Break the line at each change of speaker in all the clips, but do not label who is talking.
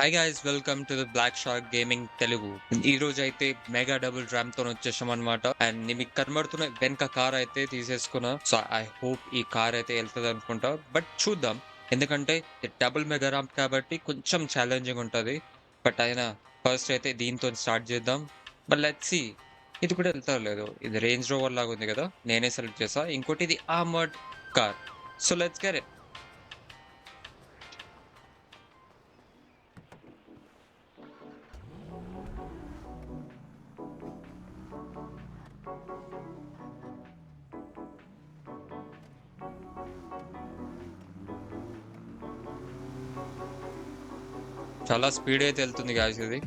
High guys, welcome to the Black Shark gaming Telugu. ఈ రోజు అయితే మెగా డబుల్ ర్యామ్ తో వచ్చేసాం అనమాట. అండ్ మీకు కనబడుతున్న వెనక కార్ అయితే తీసేసుకున్నా. సో ఐ హోప్ ఈ కార్ అయితే వెళ్తుంది అనుకుంటా, బట్ చూద్దాం. ఎందుకంటే డబుల్ మెగా ర్యామ్ కాబట్టి కొంచెం ఛాలెంజింగ్ ఉంటుంది. బట్ అయినా ఫస్ట్ అయితే దీంతో స్టార్ట్ చేద్దాం. బట్ లెట్స్ సీ ఇది కూడా వెళ్తా లేదు. ఇది రేంజ్ రోవర్ లాగా ఉంది కదా, నేనే సెలెక్ట్ చేసా. ఇంకోటి ఇది armoured car. So let's get it. చాలా స్పీడ్ అయితే వెళ్తుంది గాయస్ ఇది.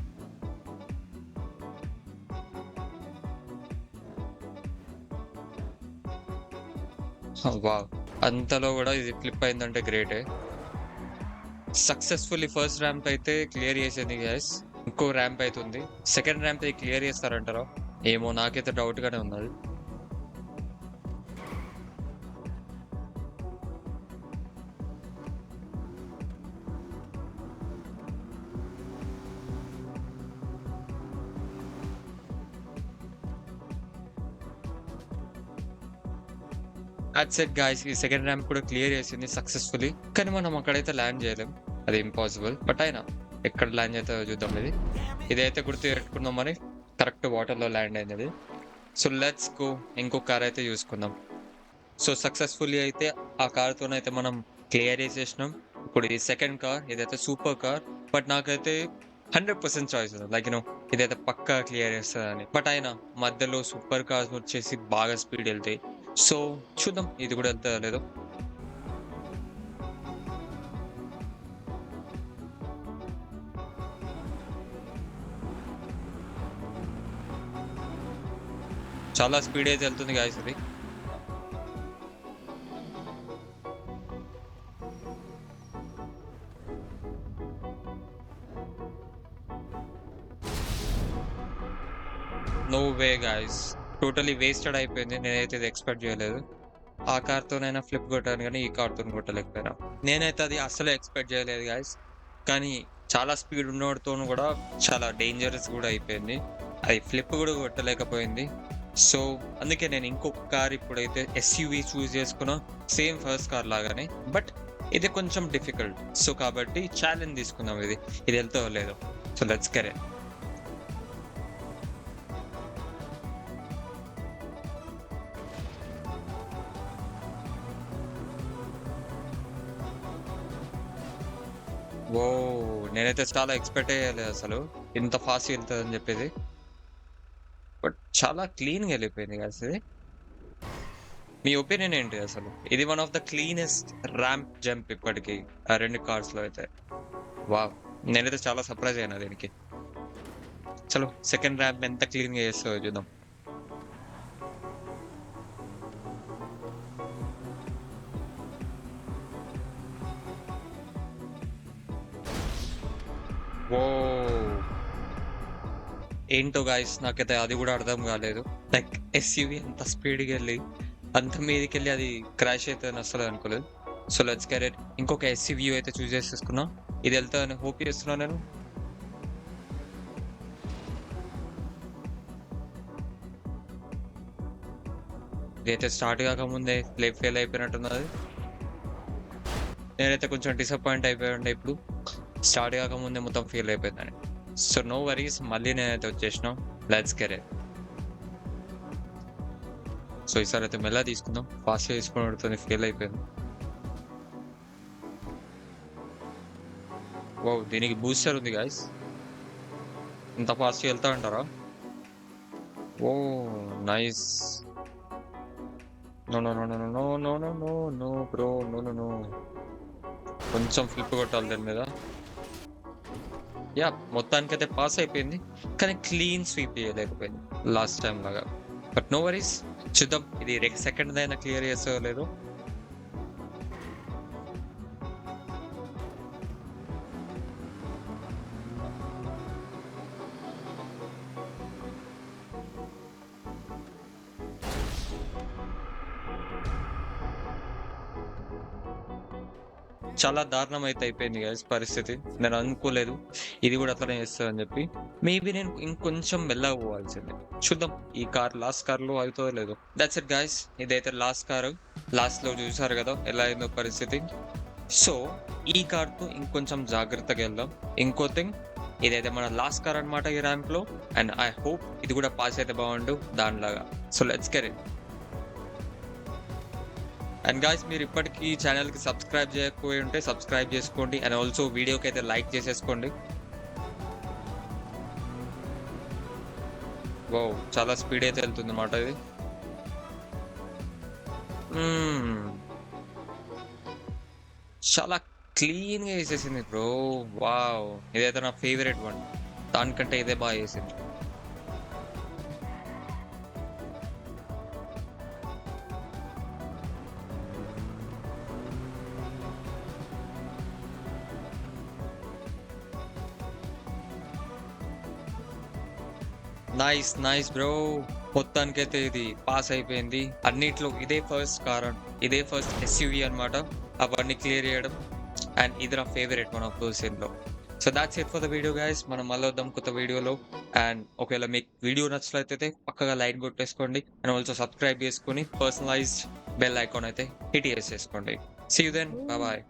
వావ్, అంతలో కూడా ఇది ఫ్లిప్ అయిందంటే గ్రేటే. సక్సెస్ఫుల్లీ ఫస్ట్ ర్యాంప్ అయితే క్లియర్ చేసింది గైస్. ఇంకో ర్యాంప్ అవుతుంది. సెకండ్ ర్యాంప్ అయితే క్లియర్ చేస్తారంటారా? ఏమో, నాకైతే డౌట్ గానే ఉన్నది. దాట్స్ ఇట్ గైస్, ఈ సెకండ్ ర్యాంప్ కూడా క్లియర్ చేసింది సక్సెస్ఫుల్లీ. కానీ మనం అక్కడైతే ల్యాండ్ చేయలేం, అది ఇంపాసిబుల్. బట్ అయినా ఎక్కడ ల్యాండ్ అయితే చూద్దాం. ఇదైతే గుర్తు పెట్టుకుందాం మరి. కరెక్ట్ వాటర్ లో ల్యాండ్ అయినది. సో లెట్స్ గో, ఇంకో కార్ అయితే చూసుకుందాం. సో సక్సెస్ఫుల్లీ అయితే ఆ కార్తోనైతే మనం క్లియర్ చేసేసినాం. ఇప్పుడు ఈ సెకండ్ కార్, ఇదైతే సూపర్ కార్. బట్ నాకైతే 100% చాయిస్ ఉంది, లైక్ ఇదైతే పక్కా క్లియర్ చేస్తుందని. బట్ అయినా మధ్యలో సూపర్ కార్స్ వచ్చేసి బాగా స్పీడ్ వెళ్తాయి. సో చూద్దాం ఇది కూడా వెళ్తా లేదో. చాలా స్పీడ్ అయితే వెళ్తుంది గాయస్ ఇది. No way guys, totally wasted అయిపోయింది. నేనైతే ఇది ఎక్స్పెక్ట్ చేయలేదు. ఆ కార్తోనైనా ఫ్లిప్ కొట్టాను కానీ ఈ కార్తో కొట్టలేకపోయినా. నేనైతే అది అసలు ఎక్స్పెక్ట్ చేయలేదు గాయస్. కానీ చాలా స్పీడ్ ఉన్నోడితో కూడా చాలా డేంజరస్ కూడా అయిపోయింది. అది ఫ్లిప్ కూడా కొట్టలేకపోయింది. సో అందుకే నేను ఇంకొక కార్ ఇప్పుడైతే ఎస్యూవి చూస్ చేసుకున్నా, సేమ్ ఫస్ట్ కార్ లాగానే. బట్ ఇది కొంచెం డిఫికల్ట్. సో కాబట్టి ఛాలెంజ్ తీసుకుందాం. ఇది వెళ్తో లేదు. So let's get it. Oh, నేనైతే చాలా ఎక్స్పెక్ట్ అయ్యలేదు అసలు ఇంత ఫాస్ట్ వెళ్తుంది అని చెప్పేది. బట్ చాలా క్లీన్గా వెళ్ళిపోయింది కదా ఇది. మీ ఒపీనియన్ ఏంటి అసలు? ఇది one of the cleanest ramp jump ఇప్పటికి ఆ రెండు కార్స్ లో అయితే. వావ్, నేనైతే చాలా సర్ప్రైజ్ అయినా దీనికి. చలో సెకండ్ ర్యాంప్ ఎంత క్లీన్ గా చేస్తావో చూద్దాం. ఓ, ఏంటో గాయస్, నాకైతే అది కూడా అర్థం కాలేదు. లైక్ ఎస్యూవి అంత స్పీడ్గా వెళ్ళి అంత మీదకి వెళ్ళి అది క్రాష్ అయితే అసలు అనుకోలేదు. So let's get it. ఇంకొక ఎస్యూవి అయితే చూస్ చేసేసుకున్నా. ఇది వెళ్తా అని హోప్ చేస్తున్నా నేను. ఇదైతే స్టార్ట్ కాకముందే ఫెయిల్ అయిపోయినట్టున్నది. నేనైతే కొంచెం డిసప్పాయింట్ అయిపోయి ఉండే ఇప్పుడు. స్టార్ట్ కాకముందే మొత్తం ఫెయిల్ అయిపోయిందని. సో నో వరీస్, మళ్ళీ నేనైతే వచ్చేసినాం. Let's get it. సో ఈసారి అయితే మెల్ల తీసుకుందాం. ఫాస్ట్గా తీసుకుని పడుతుంది, ఫెయిల్ అయిపోయింది. ఓ, దీనికి బూస్టర్ ఉంది గాయస్. ఇంత ఫాస్ట్గా వెళ్తా అంటారా? Oh nice. No no no no no no no no no bro, no no no. కొంచెం ఫ్లిప్ కొట్టాలి దాని మీద. యా, మొత్తానికైతే పాస్ అయిపోయింది. కానీ క్లీన్ స్వీప్ చేయలేకపోయింది లాస్ట్ టైం లాగా. బట్ నో వరీస్, చూద్దాం ఇది సెకండ్ అయినా క్లియర్ చేసో లేదు. చాలా దారుణం అయితే అయిపోయింది గైస్ పరిస్థితి. నేను అనుకోలేదు ఇది కూడా అట్లనే చేస్తదని చెప్పి. మేబీ నేను ఇంకొంచెం మెల్లగా పోవాల్సిందే. చూద్దాం ఈ కార్ లాస్ట్ కార్లో అవుతుందో లేదో. దట్స్ ఇట్ గైస్, ఇదైతే లాస్ట్ కారు. లాస్ట్ లో చూసారు కదా ఎలా అయిందో పరిస్థితి. సో ఈ కార్తో ఇంకొంచెం జాగ్రత్తగా వెళ్దాం. ఇంకో థింగ్, ఇదైతే మన లాస్ట్ కార్ అనమాట ఈ ర్యాంక్ లో. అండ్ ఐ హోప్ ఇది కూడా పాస్ అయితే బాగుండు దానిలాగా. So let's get it. And guys, మీరు ఇప్పటికీ ఛానల్కి సబ్స్క్రైబ్ చేయకపోయి ఉంటే సబ్స్క్రైబ్ చేసుకోండి. అండ్ ఆల్సో వీడియోకి అయితే లైక్ చేసేసుకోండి. ఓ చాలా స్పీడ్ అయితే వెళ్తుంది అన్నమాట ఇది. చాలా క్లీన్ గా వేసేసింది బ్రో. వావ్, ఇదైతే నా ఫేవరెట్ వన్. దానికంటే ఇదే బాగా చేసింది. Nice nice bro. మొత్తానికైతే ఇది పాస్ అయిపోయింది. అన్నిట్లో ఇదే ఫస్ట్ కార్, ఇదే ఫస్ట్ ఎస్యూవి అనమాట. అవన్నీ క్లియర్ చేయడం. అండ్ ఇది నా ఫేవరెట్ వన్ ఆఫ్ దోస్ లో. So that's it for the video guys. మనం మళ్ళీ వద్దాం కొత్త వీడియోలో. అండ్ ఒకవేళ మీకు వీడియో నచ్చినట్లయితే పక్కగా లైక్ కొట్టేసుకోండి. అండ్ ఆల్సో సబ్స్క్రైబ్ చేసుకొని పర్సనలైజ్డ్ బెల్ ఐకాన్ అయితే హిట్ చేసేసుకోండి. See you then, bye bye.